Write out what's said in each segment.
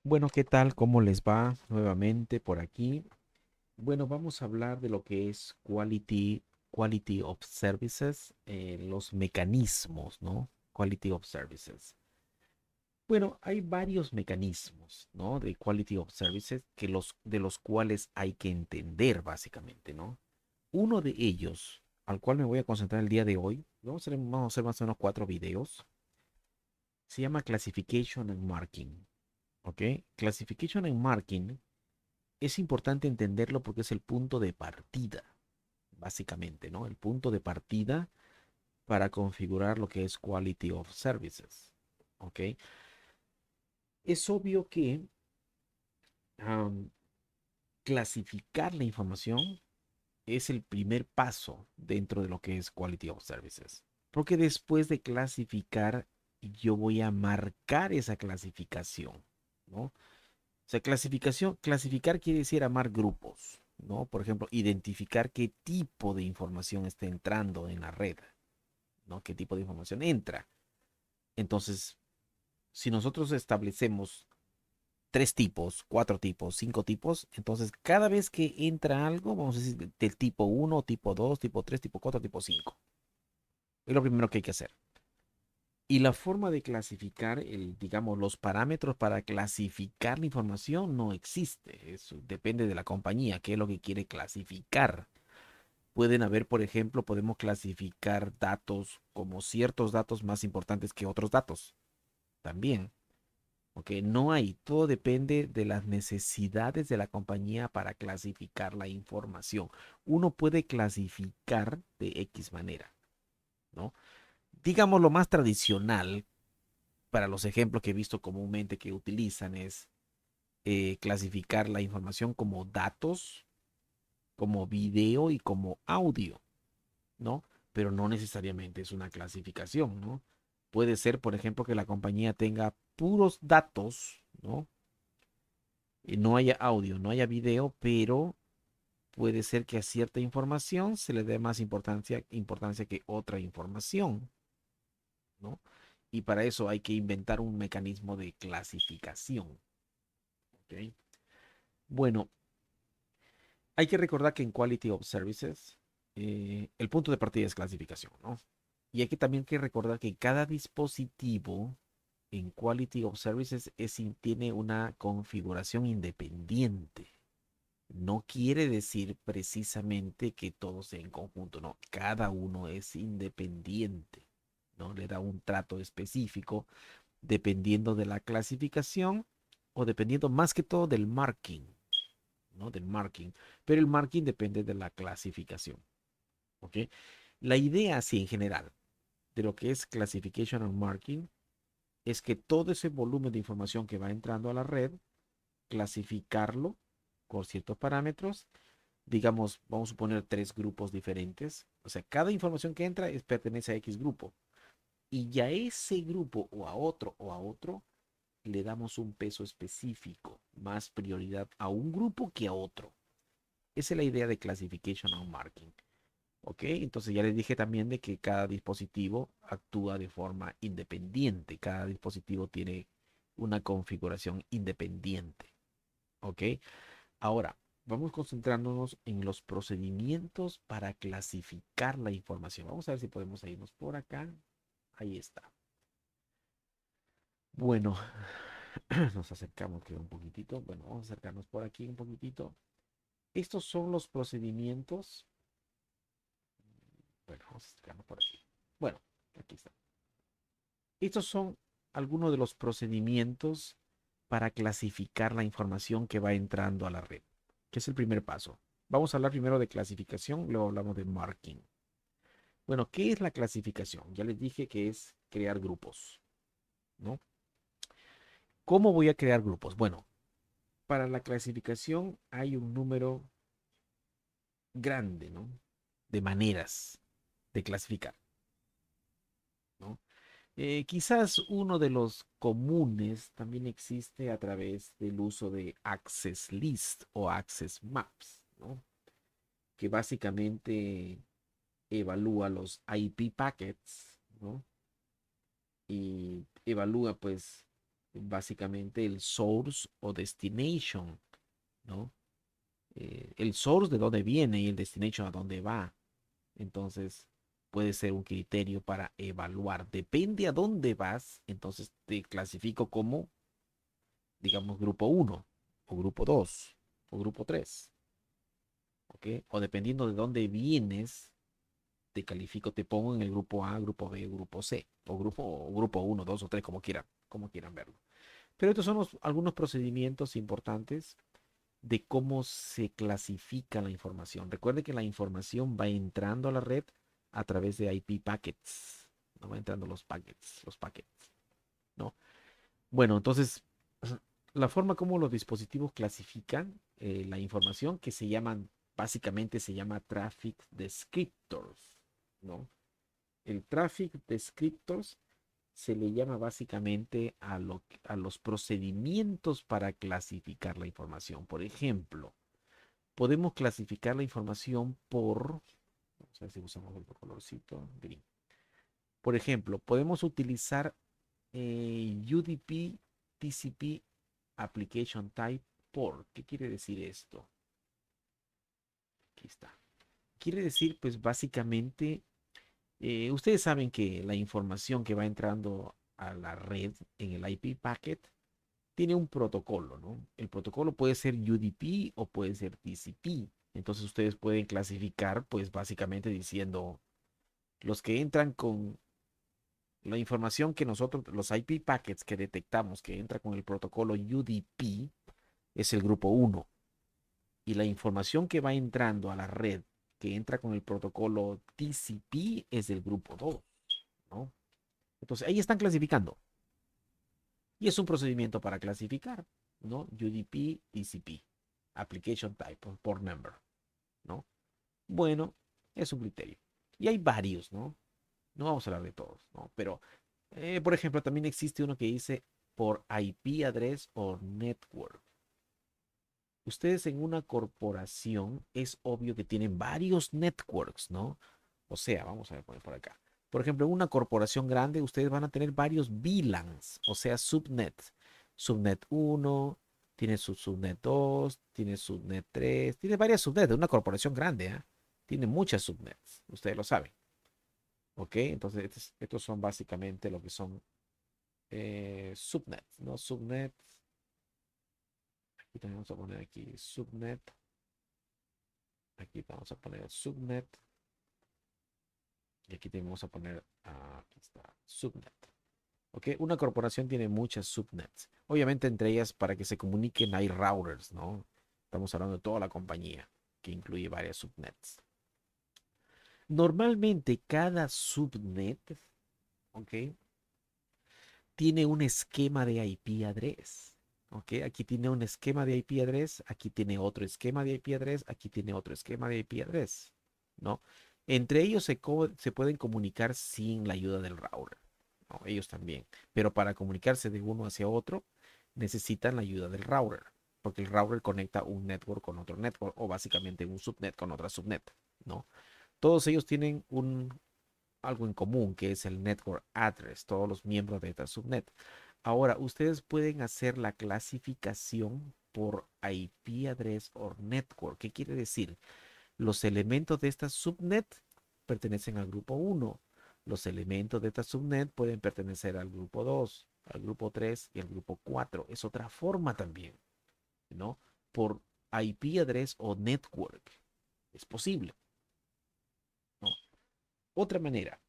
Bueno, ¿qué tal? ¿Cómo les va nuevamente por aquí? Bueno, vamos a hablar de lo que es quality of services, los mecanismos, ¿no? Quality of services. Bueno, hay varios mecanismos, ¿no? De quality of services de los cuales hay que entender básicamente, ¿no? Uno de ellos, al cual me voy a concentrar el día de hoy, vamos a hacer más o menos 4 videos, se llama Classification and Marking, ¿ok? Classification and Marking es importante entenderlo porque es el punto de partida, básicamente, ¿no? El punto de partida para configurar lo que es Quality of Services, ¿ok? Es obvio que am, clasificar la información es el primer paso dentro de lo que es Quality of Services, porque después de clasificar, yo voy a marcar esa clasificación, ¿no? O sea, clasificar quiere decir armar grupos, ¿no? Por ejemplo, identificar qué tipo de información está entrando en la red, ¿no? ¿Qué tipo de información entra? Entonces, si nosotros establecemos 3 tipos, 4 tipos, 5 tipos, entonces cada vez que entra algo, vamos a decir del tipo uno, tipo 2, tipo 3, tipo 4, tipo 5. Es lo primero que hay que hacer. Y la forma de clasificar, digamos, los parámetros para clasificar la información no existe. Eso depende de la compañía, qué es lo que quiere clasificar. Pueden haber, por ejemplo, podemos clasificar datos como ciertos datos más importantes que otros datos. También. Ok, no hay, todo depende de las necesidades de la compañía para clasificar la información. Uno puede clasificar de X manera, ¿no? Digamos, lo más tradicional para los ejemplos que he visto comúnmente que utilizan es clasificar la información como datos, como video y como audio, ¿no? Pero no necesariamente es una clasificación, ¿no? Puede ser, por ejemplo, que la compañía tenga puros datos, ¿no? Y no haya audio, no haya video, pero puede ser que a cierta información se le dé más importancia que otra información, ¿no? Y para eso hay que inventar un mecanismo de clasificación, ¿ok? Bueno, hay que recordar que en Quality of Services el punto de partida es clasificación, ¿no? Y hay que también que recordar que cada dispositivo en Quality of Services tiene una configuración independiente. No quiere decir precisamente que todo sea en conjunto, no, cada uno es independiente, ¿no? Le da un trato específico dependiendo de la clasificación o dependiendo más que todo del marking, ¿no? Del marking, pero el marking depende de la clasificación, ¿ok? La idea, así en general, de lo que es classification and marking es que todo ese volumen de información que va entrando a la red, clasificarlo con ciertos parámetros. Digamos, vamos a suponer 3 grupos diferentes. O sea, cada información que entra pertenece a X grupo. Y ya ese grupo o a otro, le damos un peso específico, más prioridad a un grupo que a otro. Esa es la idea de classification and marking. ¿Ok? Entonces ya les dije también de que cada dispositivo actúa de forma independiente. Cada dispositivo tiene una configuración independiente. ¿Ok? Ahora, vamos concentrándonos en los procedimientos para clasificar la información. Vamos a ver si podemos irnos por acá. Ahí está. Bueno, nos acercamos creo un poquitito. Bueno, vamos a acercarnos por aquí un poquitito. Estos son los procedimientos. Bueno, vamos a acercarnos por aquí. Bueno, aquí está. Estos son algunos de los procedimientos para clasificar la información que va entrando a la red, que es el primer paso. Vamos a hablar primero de clasificación, luego hablamos de marking. Bueno, ¿qué es la clasificación? Ya les dije que es crear grupos, ¿no? ¿Cómo voy a crear grupos? Bueno, para la clasificación hay un número grande, ¿no? De maneras de clasificar, ¿no? Quizás uno de los comunes también existe a través del uso de Access List o Access Maps, ¿no? Que básicamente evalúa los IP packets, ¿no? Y evalúa pues básicamente el source o destination, ¿no? El source de dónde viene y el destination a dónde va. Entonces, puede ser un criterio para evaluar. Depende a dónde vas, entonces te clasifico como, digamos, grupo uno o grupo 2 o grupo 3. ¿Ok? O dependiendo de dónde vienes, te califico, te pongo en el grupo A, grupo B, grupo C, o grupo uno, 2 o 3, como quieran verlo. Pero estos son algunos procedimientos importantes de cómo se clasifica la información. Recuerde que la información va entrando a la red a través de IP packets. No va entrando los packets, ¿no? Bueno, entonces, la forma como los dispositivos clasifican la información que se llaman, básicamente se llama traffic descriptors, ¿no? El traffic descriptors se le llama básicamente a los procedimientos para clasificar la información. Por ejemplo, podemos clasificar la información por, vamos a ver si usamos otro colorcito, green. Por ejemplo, podemos utilizar UDP TCP Application Type por. ¿Qué quiere decir esto? Aquí está. Quiere decir, pues básicamente, ustedes saben que la información que va entrando a la red en el IP packet tiene un protocolo, ¿no? El protocolo puede ser UDP o puede ser TCP. Entonces ustedes pueden clasificar, pues básicamente diciendo los que entran con la información que nosotros, los IP packets que detectamos que entra con el protocolo UDP es el grupo uno. Y la información que va entrando a la red que entra con el protocolo TCP es del grupo 2, ¿no? Entonces ahí están clasificando. Y es un procedimiento para clasificar, ¿no? UDP, TCP, Application Type, Port Number, ¿no? Bueno, es un criterio. Y hay varios, ¿no? No vamos a hablar de todos, ¿no? Pero, por ejemplo, también existe uno que dice por IP address o network. Ustedes en una corporación es obvio que tienen varios networks, ¿no? O sea, vamos a poner por acá. Por ejemplo, en una corporación grande ustedes van a tener varios VLANs, o sea, subnets. Subnet uno, tiene su subnet 2, tiene subnet 3, tiene varias subnets de una corporación grande, ¿eh? Tiene muchas subnets, ustedes lo saben. ¿Ok? Entonces, estos son básicamente lo que son subnets, ¿no? Subnets. Aquí también vamos a poner aquí subnet. Aquí vamos a poner subnet. Y aquí vamos a poner, aquí está, subnet. ¿Ok? Una corporación tiene muchas subnets. Obviamente entre ellas para que se comuniquen hay routers, ¿no? Estamos hablando de toda la compañía, que incluye varias subnets. Normalmente cada subnet, ¿ok? Tiene un esquema de IP address. ¿Ok? Aquí tiene un esquema de IP address, aquí tiene otro esquema de IP address, aquí tiene otro esquema de IP address, ¿no? Entre ellos se pueden comunicar sin la ayuda del router, ¿no? Ellos también. Pero para comunicarse de uno hacia otro, necesitan la ayuda del router, porque el router conecta un network con otro network, o básicamente un subnet con otra subnet, ¿no? Todos ellos tienen algo en común, que es el network address, todos los miembros de esta subnet. Ahora, ustedes pueden hacer la clasificación por IP address o network. ¿Qué quiere decir? Los elementos de esta subnet pertenecen al grupo uno. Los elementos de esta subnet pueden pertenecer al grupo 2, al grupo 3 y al grupo 4. Es otra forma también, ¿no? Por IP address o network. Es posible, ¿no? Otra manera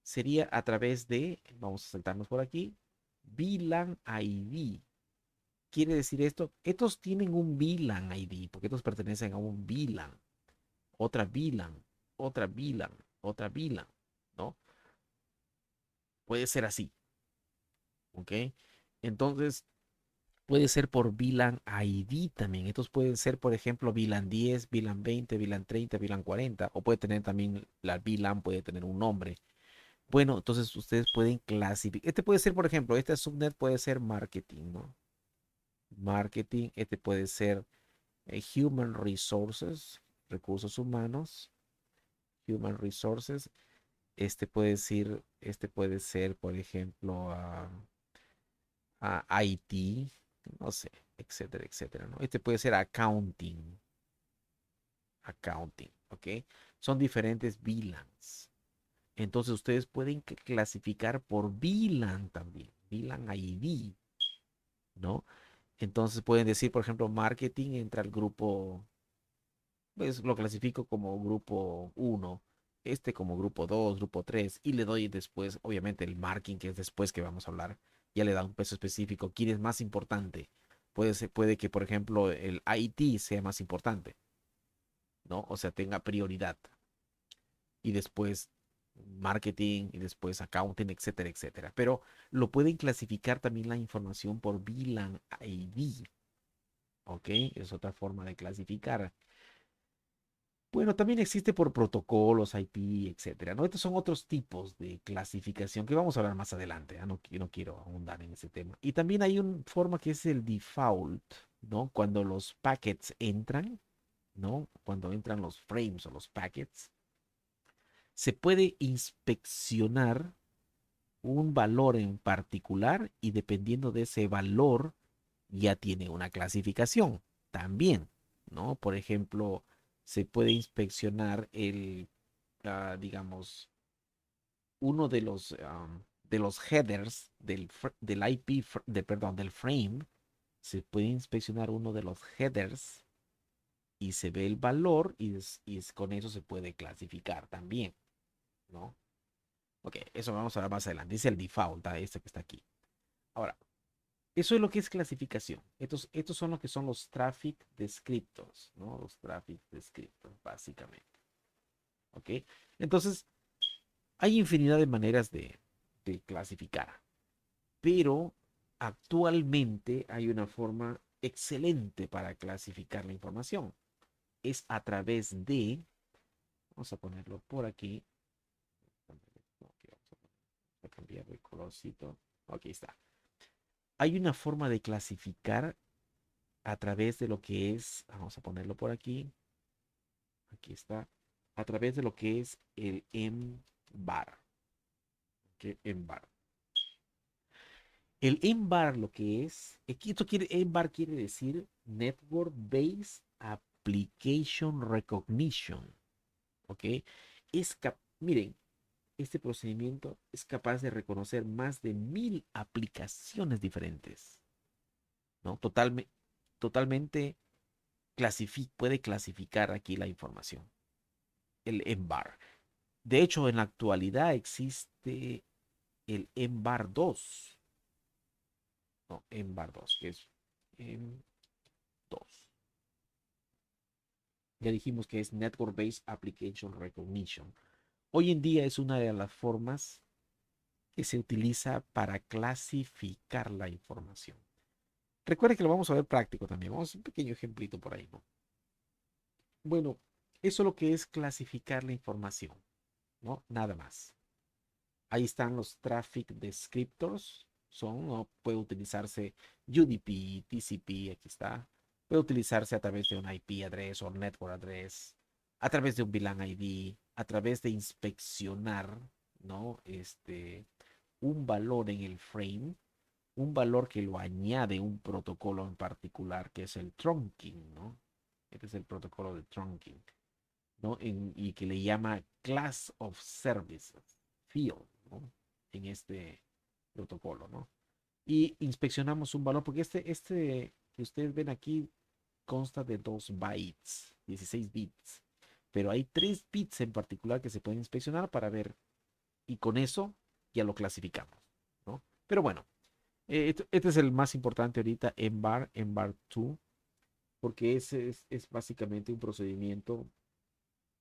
sería a través de, vamos a saltarnos por aquí, VLAN ID. ¿Quiere decir esto? Estos tienen un VLAN ID, porque estos pertenecen a un VLAN, otra VLAN, otra VLAN, otra VLAN, ¿no? Puede ser así, ¿ok? Entonces, puede ser por VLAN ID también. Estos pueden ser, por ejemplo, VLAN 10, VLAN 20, VLAN 30, VLAN 40, o puede tener también, la VLAN puede tener un nombre. Bueno, entonces ustedes pueden clasificar. Este puede ser, por ejemplo, este subnet puede ser marketing, ¿no? Marketing, este puede ser human resources, recursos humanos, human resources. Este puede ser, por ejemplo, IT, no sé, etcétera, etcétera, ¿no? Este puede ser accounting, ¿ok? Son diferentes VLANs. Entonces ustedes pueden clasificar por VLAN también, VLAN ID, ¿no? Entonces pueden decir, por ejemplo, marketing entra al grupo, pues lo clasifico como grupo uno, este como grupo 2, grupo 3 y le doy después, obviamente, el marketing, que es después que vamos a hablar, ya le da un peso específico. ¿Quién es más importante? Puede que, por ejemplo, el IT sea más importante, ¿no? O sea, tenga prioridad. Y después marketing y después accounting, etcétera, etcétera. Pero lo pueden clasificar también la información por VLAN ID, ¿ok? Es otra forma de clasificar. Bueno, también existe por protocolos, IP, etcétera, ¿no? Estos son otros tipos de clasificación que vamos a hablar más adelante, ¿ah? No quiero ahondar en ese tema. Y también hay una forma que es el default, ¿no? Cuando los packets entran, ¿no? Cuando entran los frames o los packets, se puede inspeccionar un valor en particular y dependiendo de ese valor ya tiene una clasificación también, ¿no? Por ejemplo, se puede inspeccionar digamos, uno de los headers del IP, perdón, del frame, se puede inspeccionar uno de los headers y se ve el valor con eso se puede clasificar también, ¿no? Ok, eso vamos a ver más adelante. Dice el default, este que está aquí. Ahora, eso es lo que es clasificación. Estos son lo que son los traffic descriptors, ¿no? Los traffic descriptors, básicamente. ¿Ok? Entonces, hay infinidad de maneras de clasificar, pero actualmente hay una forma excelente para clasificar la información. Es a través vamos a ponerlo por aquí. Vamos a cambiar de colorcito. Aquí está. Hay una forma de clasificar a través de lo que es, vamos a ponerlo por aquí, aquí está, a través de lo que es el MBAR. ¿Okay? MBAR. El MBAR lo que es, MBAR quiere decir Network Based Application Recognition. ¿Ok? Miren, este procedimiento es capaz de reconocer más de 1000 aplicaciones diferentes, ¿no? Totalmente puede clasificar aquí la información, el MBAR. De hecho, en la actualidad existe el MBAR 2, no, MBAR 2, que es M2. Ya dijimos que es Network Based Application Recognition. Hoy en día es una de las formas que se utiliza para clasificar la información. Recuerden que lo vamos a ver práctico también. Vamos a hacer un pequeño ejemplito por ahí, ¿no? Bueno, eso es lo que es clasificar la información, ¿no? Nada más. Ahí están los traffic descriptors. ¿No? Puede utilizarse UDP, TCP, aquí está. Puede utilizarse a través de un IP address o network address, a través de un VLAN ID, a través de inspeccionar, ¿no? Un valor en el frame, un valor que lo añade un protocolo en particular, que es el trunking, ¿no? Este es el protocolo de trunking, ¿no? Y que le llama Class of Services Field, ¿no? En este protocolo, ¿no? Y inspeccionamos un valor, porque este que ustedes ven aquí consta de 2 bytes, 16 bits, pero hay 3 bits en particular que se pueden inspeccionar para ver, y con eso ya lo clasificamos, ¿no? Pero bueno, este es el más importante ahorita, MBAR 2, porque ese es básicamente un procedimiento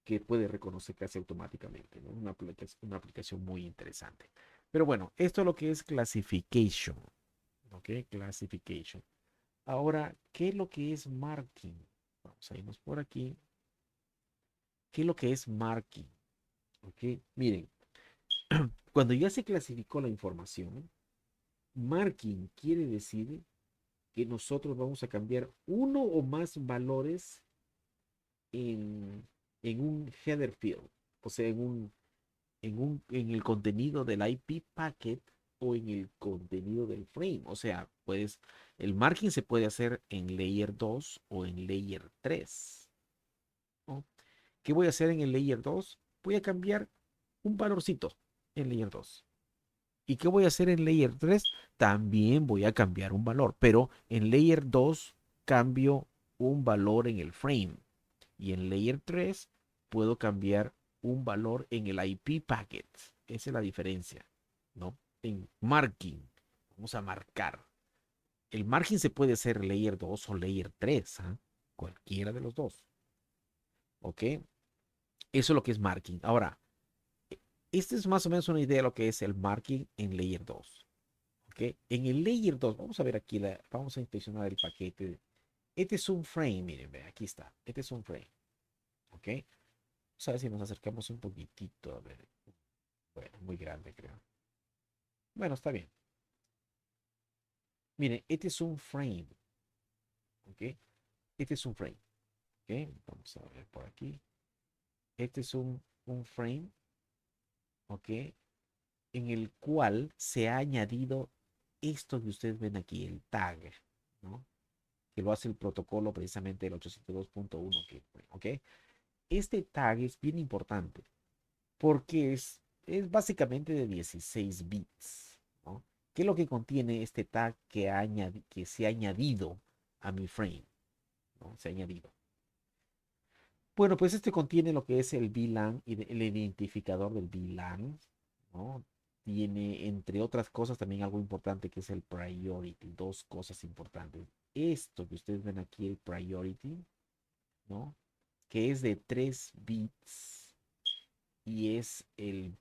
que puede reconocer casi automáticamente, ¿no? Una aplicación muy interesante. Pero bueno, esto es lo que es classification, ¿ok? Classification. Ahora, ¿qué es lo que es marking? Vamos a irnos por aquí. ¿Qué es lo que es marking? ¿Ok? Miren, cuando ya se clasificó la información, marking quiere decir que nosotros vamos a cambiar uno o más valores en, en un header field, o sea, en el contenido del IP packet, o en el contenido del frame. O sea, el marking se puede hacer en layer 2 o en layer 3, ¿no? ¿Qué voy a hacer en el layer 2? Voy a cambiar un valorcito en layer 2. ¿Y qué voy a hacer en layer 3? También voy a cambiar un valor, pero en layer 2 cambio un valor en el frame. Y en layer 3 puedo cambiar un valor en el IP packet. Esa es la diferencia, ¿no? En marking, vamos a marcar. El marking se puede hacer layer 2 o layer 3, ¿ah? Cualquiera de los dos, ¿ok? Eso es lo que es marking. Ahora, esta es más o menos una idea de lo que es el marking en layer 2, ¿ok? En el layer 2, vamos a ver aquí, vamos a inspeccionar el paquete. Este es un frame, miren, ve, aquí está. Este es un frame, ¿ok? Vamos a ver si nos acercamos un poquitito, a ver. Bueno, muy grande, creo. Bueno, está bien. Miren, este es un frame, ¿ok? Este es un frame, ¿ok? Vamos a ver por aquí. Este es un frame, ¿ok? En el cual se ha añadido esto que ustedes ven aquí, el tag, ¿no? Que lo hace el protocolo precisamente del 802.1, ¿ok? Este tag es bien importante porque es básicamente de 16 bits, ¿no? ¿Qué es lo que contiene este tag que se ha añadido a mi frame? ¿No? Se ha añadido. Bueno, pues este contiene lo que es el VLAN y el identificador del VLAN, ¿no? Tiene, entre otras cosas, también algo importante que es el priority. Dos cosas importantes. Esto que ustedes ven aquí, el priority, ¿no? Que es de 3 bits y es el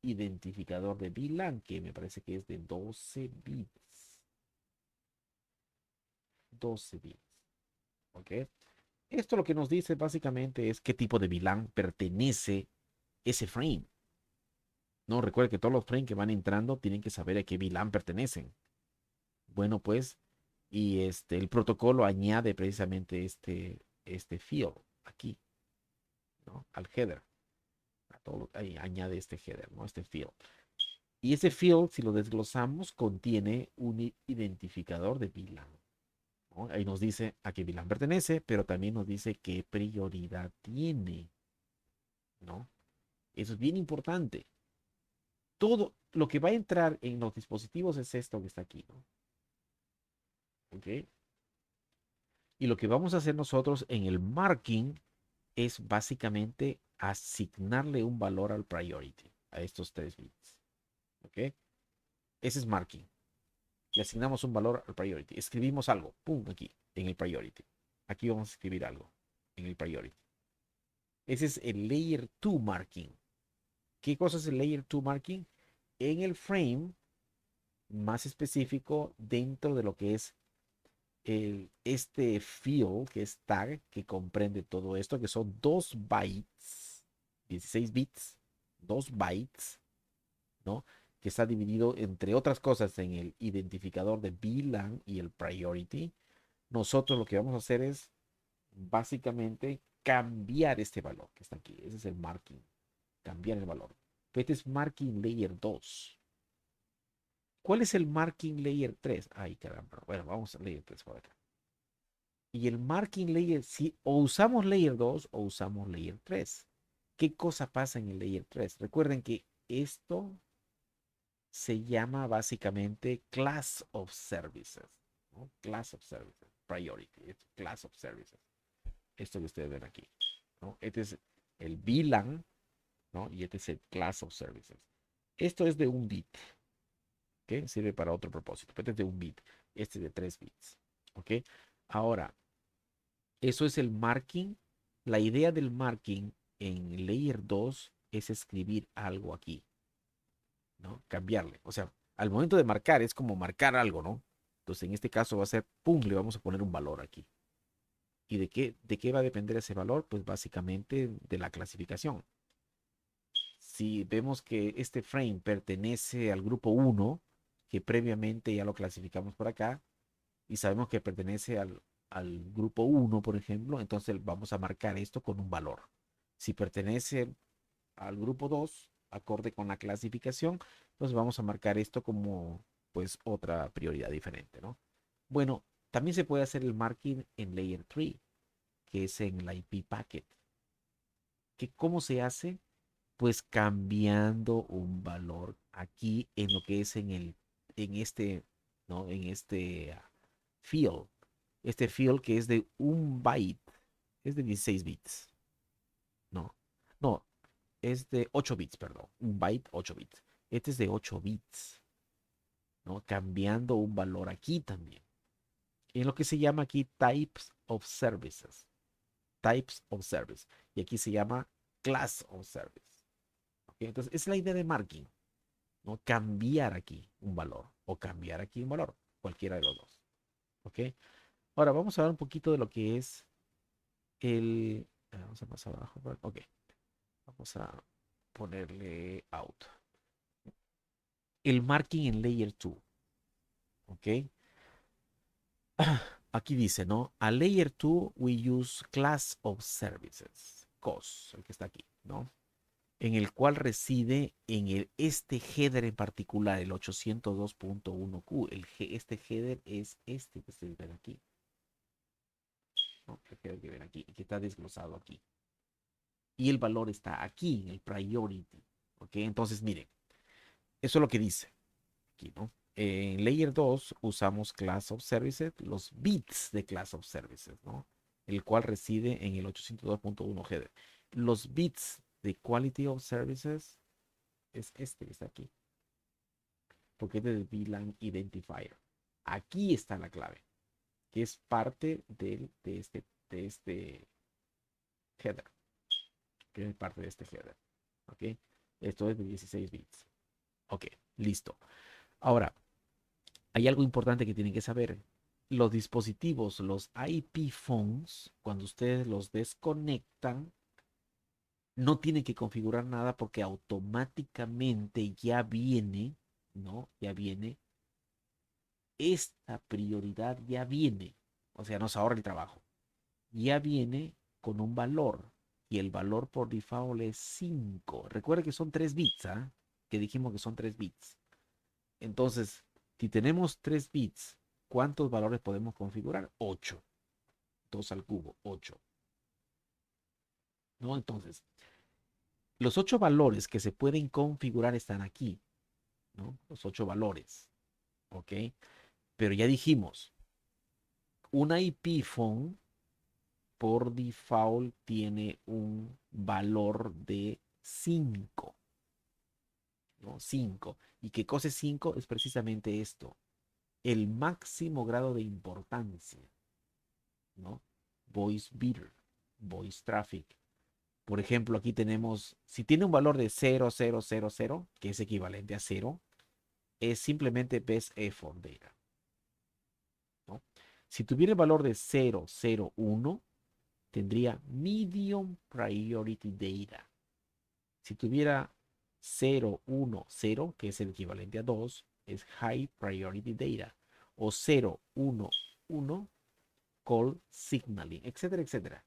identificador de VLAN, que me parece que es de 12 bits. 12 bits, ¿ok? Esto lo que nos dice básicamente es qué tipo de VLAN pertenece ese frame. No, recuerde que todos los frames que van entrando tienen que saber a qué VLAN pertenecen. Bueno, pues, y el protocolo añade precisamente este field aquí, ¿no? Al header. Ahí añade este header, ¿no? Este field. Y ese field, si lo desglosamos, contiene un identificador de VLAN, ¿no? Ahí nos dice a qué VLAN pertenece, pero también nos dice qué prioridad tiene, ¿no? Eso es bien importante. Todo lo que va a entrar en los dispositivos es esto que está aquí, ¿no? ¿Ok? Y lo que vamos a hacer nosotros en el marking es básicamente asignarle un valor al priority, a estos 3 bits. ¿Ok? Ese es marking. Le asignamos un valor al priority. Escribimos algo, pum, aquí, en el priority. Aquí vamos a escribir algo, en el priority. Ese es el layer 2 marking. ¿Qué cosa es el layer 2 marking? En el frame más específico dentro de lo que es este field, que es tag, que comprende todo esto, que son 2 bytes, 16 bits, 2 bytes, ¿no? Que está dividido, entre otras cosas, en el identificador de VLAN y el priority. Nosotros lo que vamos a hacer es básicamente cambiar este valor que está aquí. Ese es el marking, cambiar el valor. Este es marking layer 2. ¿Cuál es el marking layer 3? Ay, caramba. Bueno, vamos a layer 3 por acá. Y el marking layer, si o usamos layer 2 o usamos layer 3. ¿Qué cosa pasa en el layer 3? Recuerden que esto se llama básicamente Class of Services, ¿no? Class of Services, Priority, Class of Services. Esto que ustedes ven aquí, ¿no? Este es el VLAN, ¿no? Y este es el Class of Services. Esto es de un bit, ¿ok? Sirve para otro propósito. Este es de un bit, este es de 3 bits, ¿ok? Ahora, eso es el marking. La idea del marking en layer 2 es escribir algo aquí, ¿no? Cambiarle. O sea, al momento de marcar es como marcar algo, ¿no? Entonces, en este caso va a ser, pum, le vamos a poner un valor aquí. ¿Y de qué va a depender ese valor? Pues básicamente de la clasificación. Si vemos que este frame pertenece al grupo 1, que previamente ya lo clasificamos por acá, y sabemos que pertenece al grupo 1, por ejemplo, entonces vamos a marcar esto con un valor. Si pertenece al grupo 2, acorde con la clasificación, entonces vamos a marcar esto como pues otra prioridad diferente, ¿no? Bueno, también se puede hacer el marking en Layer 3, que es en la IP packet. ¿Que cómo se hace? Pues cambiando un valor aquí en lo que es en este, ¿no? En este field. Este field que es de un byte, es de 16 bits, ¿no? No, es de 8 bits, perdón. Un byte, 8 bits. Este es de 8 bits, ¿no? Cambiando un valor aquí también. En lo que se llama aquí types of services. Types of service. Y aquí se llama class of service. ¿Okay? Entonces, es la idea de marking, ¿no? Cambiar aquí un valor o cambiar aquí un valor. Cualquiera de los dos. ¿Ok? Ahora vamos a hablar un poquito de lo que es el... Vamos a pasar abajo. Ok. Vamos a ponerle out. El marking en layer 2. ¿Ok? Aquí dice, ¿no? A layer 2 we use class of services. COS, el que está aquí, ¿no? En el cual reside en este header en particular, el 802.1Q. Este header es este que ustedes ven aquí, ¿no? El header que ven aquí y que está desglosado aquí. Y el valor está aquí, en el priority. ¿Ok? Entonces, miren, eso es lo que dice aquí, ¿no? En Layer 2 usamos Class of Services, los bits de Class of Services, ¿no? El cual reside en el 802.1 header. Los bits de Quality of Services es este que está aquí, porque es del VLAN Identifier. Aquí está la clave, que es parte de este header, que es parte de este header. ¿Ok? Esto es de 16 bits. Ok, listo. Ahora, hay algo importante que tienen que saber. Los dispositivos, los IP phones, cuando ustedes los desconectan, no tienen que configurar nada porque automáticamente ya viene, ¿no? Ya viene, esta prioridad ya viene. O sea, nos ahorra el trabajo. Ya viene con un valor. Y el valor por default es 5. Recuerda que son 3 bits, ¿ah? Que dijimos que son 3 bits. Entonces, si tenemos 3 bits, ¿cuántos valores podemos configurar? 8. 2 al cubo, 8. ¿No? Entonces, los 8 valores que se pueden configurar están aquí, ¿no? Los 8 valores, ¿ok? Pero ya dijimos, un IP phone por default tiene un valor de 5, ¿no? 5. ¿Y qué cosa es 5? Es precisamente esto, el máximo grado de importancia, ¿no? Voice bidder, voice traffic. Por ejemplo, aquí tenemos, si tiene un valor de 0,000, que es equivalente a 0, es simplemente best effort data, ¿no? Si tuviera el valor de 0,01, tendría medium priority data. Si tuviera 0,10, que es el equivalente a 2, es high priority data. O 0,11, call signaling, etcétera, etcétera.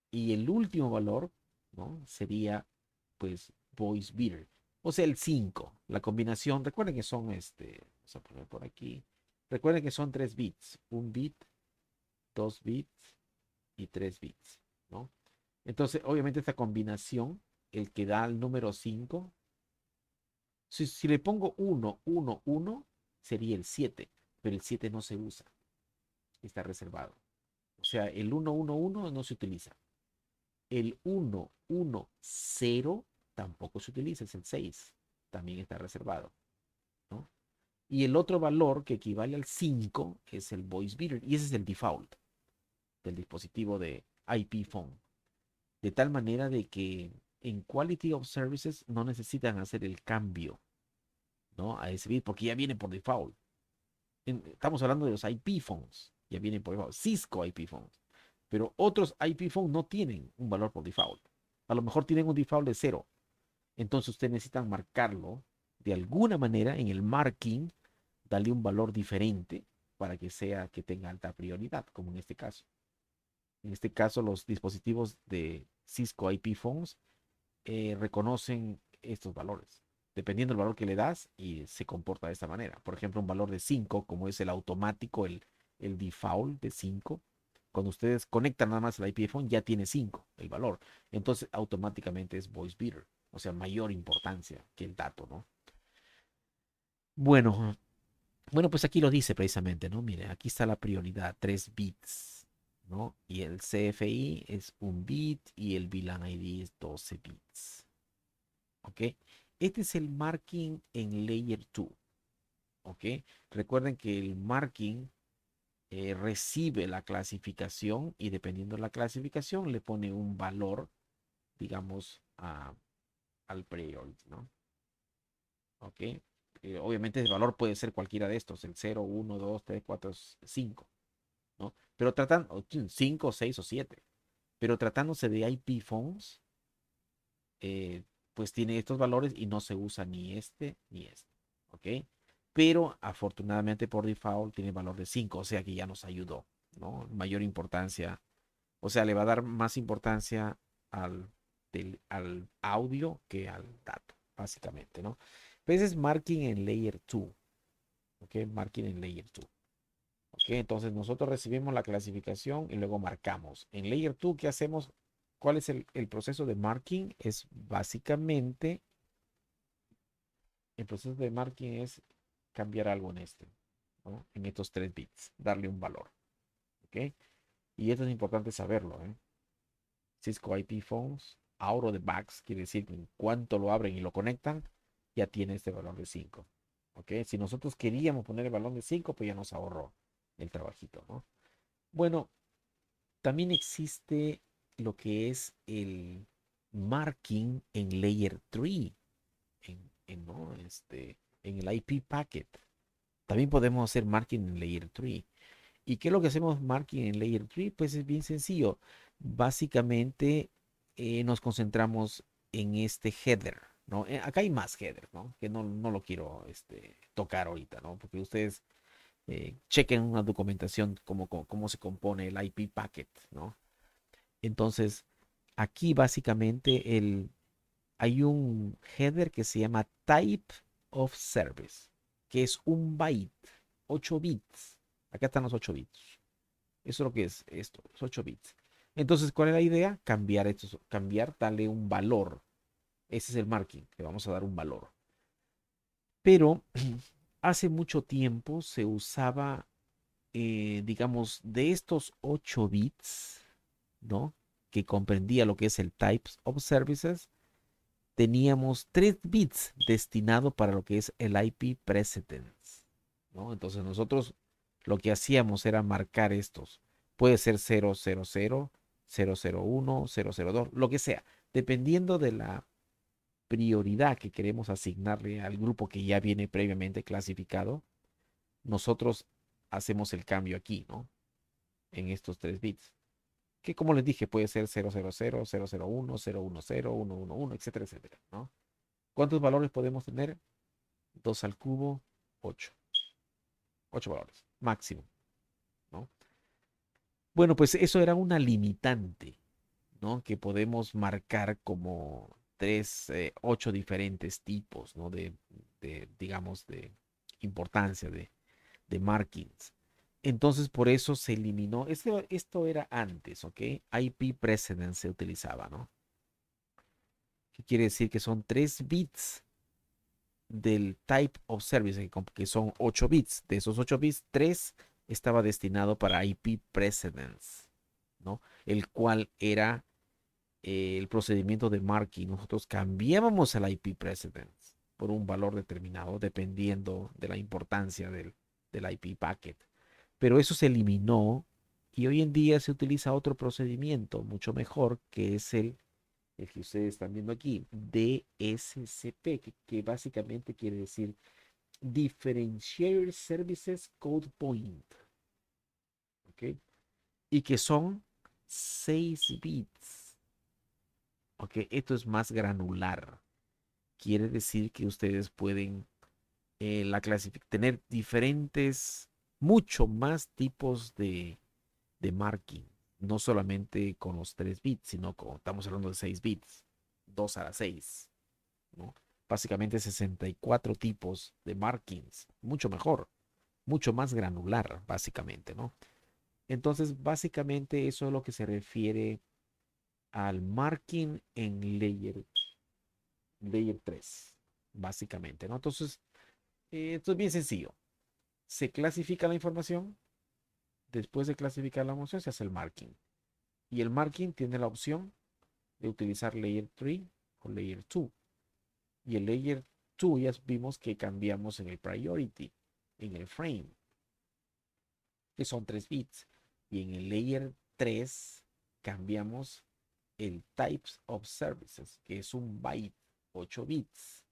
Y el último valor, ¿no? Sería, pues, voice bidder. O sea, el 5. La combinación, recuerden que son, vamos a poner por aquí. Recuerden que son 3 bits. Un bit, 2 bits y 3 bits, ¿no? Entonces, obviamente esta combinación, el que da el número 5, si le pongo 1, 1, 1, sería el 7, pero el 7 no se usa, está reservado. O sea, el 1, 1, 1 no se utiliza. El 1, 1, 0 tampoco se utiliza, es el 6, también está reservado, ¿no? Y el otro valor que equivale al 5 es el voice bidder, y ese es el default del dispositivo de IP phone. De tal manera de que en Quality of Services no necesitan hacer el cambio, ¿no? A ese bit, porque ya viene por default. Estamos hablando de los IP phones, ya vienen por default. Cisco IP phones. Pero otros IP phones no tienen un valor por default. A lo mejor tienen un default de 0. Entonces ustedes necesitan marcarlo de alguna manera en el marking, darle un valor diferente para que sea que tenga alta prioridad, como en este caso. En este caso, los dispositivos de Cisco IP phones reconocen estos valores. Dependiendo del valor que le das y se comporta de esta manera. Por ejemplo, un valor de 5, como es el automático, el default de 5. Cuando ustedes conectan nada más el IP phone, ya tiene 5 el valor. Entonces, automáticamente es voice beater. O sea, mayor importancia que el dato, ¿no? Bueno, bueno, pues aquí lo dice precisamente, ¿no? Mire, aquí está la prioridad, 3 bits, ¿no? Y el CFI es 1 bit y el VLAN ID es 12 bits, ¿ok? Este es el marking en Layer 2, ¿ok? Recuerden que el marking recibe la clasificación y dependiendo de la clasificación le pone un valor, digamos, al priority, ¿no? ¿Ok? Obviamente el valor puede ser cualquiera de estos, el 0, 1, 2, 3, 4, 5, ¿no? Pero tratan 5, 6 o 7. Pero tratándose de IP phones, eh, pues tiene estos valores y no se usa ni este ni este, ¿ok? Pero afortunadamente por default tiene valor de 5, o sea que ya nos ayudó, ¿no? Mayor importancia, o sea, le va a dar más importancia al, al audio que al dato, básicamente, ¿no? Pues es marking en layer 2, ¿ok? Marking en layer 2. ¿Ok? Entonces nosotros recibimos la clasificación y luego marcamos. En Layer 2, ¿qué hacemos? ¿Cuál es el proceso de marking? Es básicamente, el proceso de marking es cambiar algo en este, ¿no? En estos 3 bits, darle un valor. ¿Ok? Y esto es importante saberlo, ¿eh? Cisco IP Phones, out of the box, quiere decir que en cuanto lo abren y lo conectan, ya tiene este valor de 5. ¿Ok? Si nosotros queríamos poner el valor de 5, pues ya nos ahorró el trabajito, ¿no? Bueno, también existe lo que es el marking en Layer 3, ¿no? En el IP packet. También podemos hacer marking en Layer 3. ¿Y qué es lo que hacemos marking en Layer 3? Pues es bien sencillo. Básicamente nos concentramos en este header, ¿no? Acá hay más header, ¿no? Que no lo quiero tocar ahorita, ¿no? Porque ustedes chequen una documentación cómo se compone el IP packet, ¿no? Entonces, aquí básicamente hay un header que se llama Type of Service, que es 1 byte, 8 bits. Acá están los 8 bits. Eso es lo que es esto, los 8 bits. Entonces, ¿cuál es la idea? Cambiar esto, cambiar, darle un valor. Ese es el marking, le vamos a dar un valor. Pero hace mucho tiempo se usaba, digamos, de estos 8 bits, ¿no? Que comprendía lo que es el Types of Services, teníamos 3 bits destinado para lo que es el IP precedence, ¿no? Entonces nosotros lo que hacíamos era marcar estos. Puede ser 000, 001, 002, lo que sea, dependiendo de la prioridad que queremos asignarle al grupo que ya viene previamente clasificado, nosotros hacemos el cambio aquí, ¿no? En estos 3 bits. Que como les dije, puede ser 000, 001, 010, 111, etcétera, etcétera, ¿no? ¿Cuántos valores podemos tener? 2 al cubo, 8. 8 valores, máximo, ¿no? Bueno, pues eso era una limitante, ¿no? Que podemos marcar como 8 diferentes tipos, ¿no? Digamos, de importancia, de markings. Entonces, por eso se eliminó. Esto era antes, ¿ok? IP precedence se utilizaba, ¿no? ¿Qué quiere decir? Que son 3 bits del type of service, que son 8 bits. De esos 8 bits, 3 estaba destinado para IP precedence, ¿no? El cual era el procedimiento de marking. Nosotros cambiábamos el IP precedence por un valor determinado, dependiendo de la importancia del IP packet. Pero eso se eliminó y hoy en día se utiliza otro procedimiento mucho mejor, que es el que ustedes están viendo aquí, DSCP, que básicamente quiere decir Differentiated Services Code Point, ¿ok? Y que son 6 bits, ¿ok? Esto es más granular. Quiere decir que ustedes pueden tener diferentes, mucho más tipos de marking. No solamente con los 3 bits, sino como estamos hablando de 6 bits. 2 a la 6, ¿no? Básicamente 64 tipos de markings, mucho mejor, mucho más granular, básicamente, ¿no? Entonces, básicamente eso es lo que se refiere al marking en layer 3, básicamente, ¿no? Entonces, esto es bien sencillo. Se clasifica la información, después de clasificar la información se hace el marking. Y el marking tiene la opción de utilizar layer 3 o layer 2. Y el layer 2 ya vimos que cambiamos en el priority, en el frame, que son 3 bits. Y en el layer 3 cambiamos el types of services, que es un byte, 8 bits,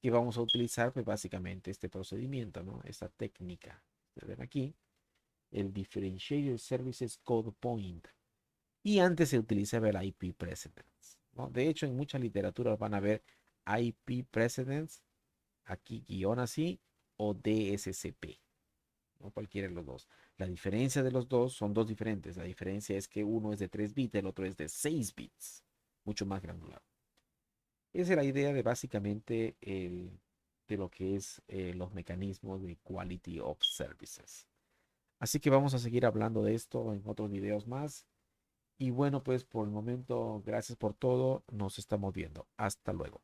que vamos a utilizar pues básicamente este procedimiento, ¿no? Esta técnica. Ven aquí, el Differentiated Services Code Point. Y antes se utilizaba el IP Precedence, ¿no? De hecho, en mucha literatura van a ver IP Precedence, aquí guión así, o DSCP, ¿no? Cualquiera de los dos. La diferencia de los dos son dos diferentes. La diferencia es que uno es de 3 bits, el otro es de 6 bits, mucho más granular. Esa es la idea de básicamente de lo que es los mecanismos de Quality of Services. Así que vamos a seguir hablando de esto en otros videos más. Y bueno, pues por el momento, gracias por todo. Nos estamos viendo. Hasta luego.